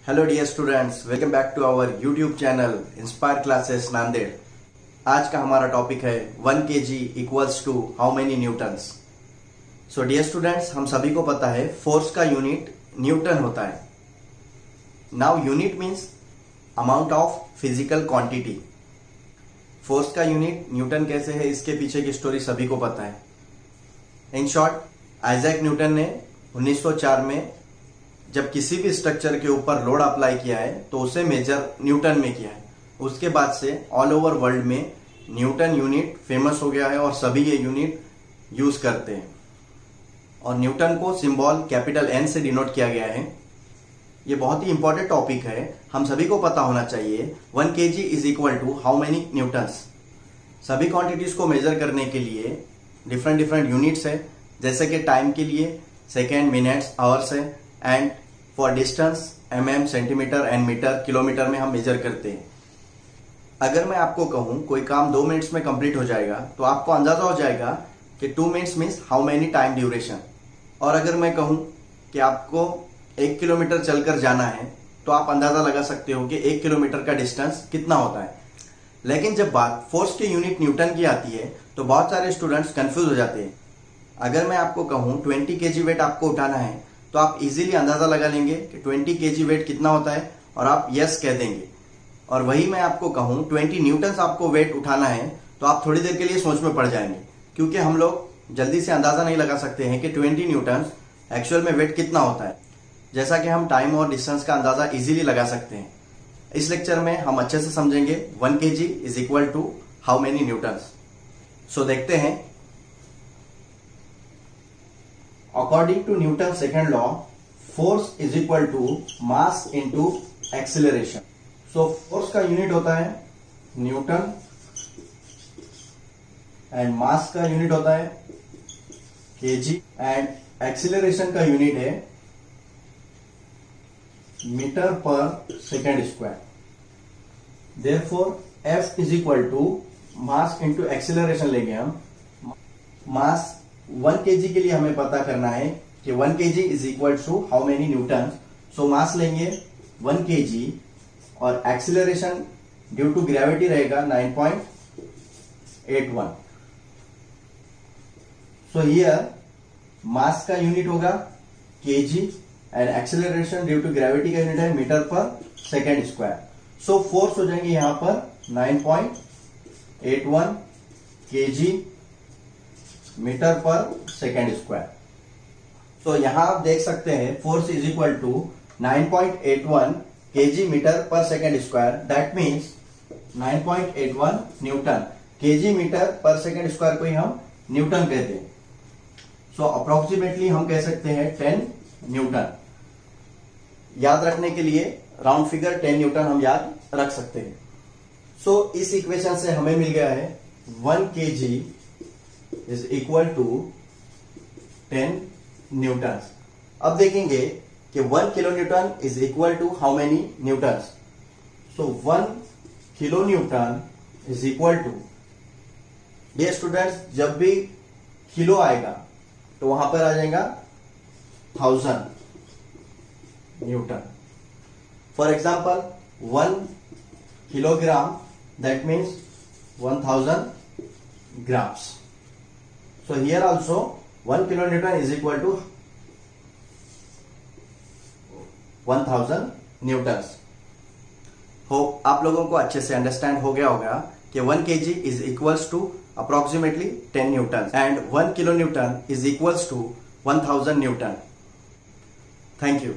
Hello dear students, welcome back to our YouTube channel Inspire Classes Nanded. आज का हमारा topic है 1 kg equals to how many newtons. So dear students, हम सभी को पता है फोर्स का यूनिट न्यूटन होता है। Now unit means amount of physical quantity. Force का यूनिट न्यूटन कैसे है, इसके पीछे की स्टोरी सभी को पता है। इन शॉर्ट, आइजैक न्यूटन ने 1904 में जब किसी भी स्ट्रक्चर के ऊपर लोड अप्लाई किया है तो उसे मेजर न्यूटन में किया है। उसके बाद से ऑल ओवर वर्ल्ड में न्यूटन यूनिट फेमस हो गया है और सभी ये यूनिट यूज करते हैं। और न्यूटन को सिंबल कैपिटल एन से डिनोट किया गया है। ये बहुत ही इंपॉर्टेंट टॉपिक है, हम सभी को पता होना चाहिए 1 kg is equal to how many newtons. सभी क्वांटिटीज को मेजर करने के लिए डिफरेंट यूनिट्स है, जैसे कि टाइम के लिए सेकेंड, मिनट्स, आवर्स है, and for distance mm, centimetre and metre, kilometre में हम मेजर करते हैं। अगर मैं आपको कहूं कोई काम 2 मिनट्स में कंप्लीट हो जाएगा तो आपको अंदाजा हो जाएगा कि 2 minutes means how many time duration. और अगर मैं कहूं कि आपको 1 किलोमीटर चलकर जाना है तो आप अंदाजा लगा सकते हो कि 1 किलोमीटर का डिस्टेंस कितना होता है। लेकिन जब बात फोर्स के यूनिट न्यूटन की आती है तो बहुत सारे स्टूडेंट्स कंफ्यूज हो जाते हैं। अगर मैं आपको कहूं 20 kg वेट आपको उठाना है तो आप इजीली अंदाजा लगा लेंगे कि 20 kg वेट कितना होता है और आप यस कह देंगे। और वही मैं आपको कहूं 20 न्यूटन्स आपको वेट उठाना है तो आप थोड़ी देर के लिए सोच में पड़ जाएंगे, क्योंकि हम लोग जल्दी से अंदाजा नहीं लगा सकते हैं कि 20 न्यूटन्स एक्चुअल में वेट कितना होता है, जैसा कि हम टाइम और डिस्टेंस का अंदाजा इजीली लगा सकते हैं। इस लेक्चर में हम अच्छे से समझेंगे 1 kg is equal to how many newtons. So देखते हैं। According to Newton's second law, force is equal to mass into acceleration. So force का यूनिट होता है न्यूटन एंड मास का यूनिट होता है kg एंड एक्सीलरेशन का यूनिट है metre per second square. Therefore F is equal to mass into acceleration लेंगे हम। मास 1 kg के लिए हमें पता करना है कि 1 kg is equal to how many newton. So mass लेंगे 1 kg और एक्सीलरेशन ड्यू टू ग्रेविटी रहेगा 9.81। सो हियर मास का यूनिट होगा kg and acceleration due to gravity का यूनिट है metre per second square. So force हो जाएंगे यहां पर 9.81 kg metre per second square. तो यहां आप देख सकते हैं force is equal to 9.81 kg metre per second square. That means 9.81 newton. kg metre per second square को ही हम न्यूटन कहते हैं। सो अप्रोक्सीमेटली हम कह सकते हैं 10 न्यूटन। याद रखने के लिए राउंड फिगर 10 न्यूटन हम याद रख सकते हैं। सो इस इक्वेशन से हमें मिल गया है 1 kg is equal to 10 newtons. अब देखेंगे कि 1 kilo newton is equal to how many newtons. So 1 kilo newton is equal to, dear students, जब भी किलो आएगा तो वहां पर आ जाएगा 1000 Newton. For example 1 kilogram that means 1000 grams. So here also 1 kilonewton is equal to 1000 newtons. Hope आप लोगों को अच्छे से अंडरस्टैंड हो गया होगा कि 1 kg is equals to approximately 10 newtons and 1 kilonewton is equals to 1000 newton. Thank you.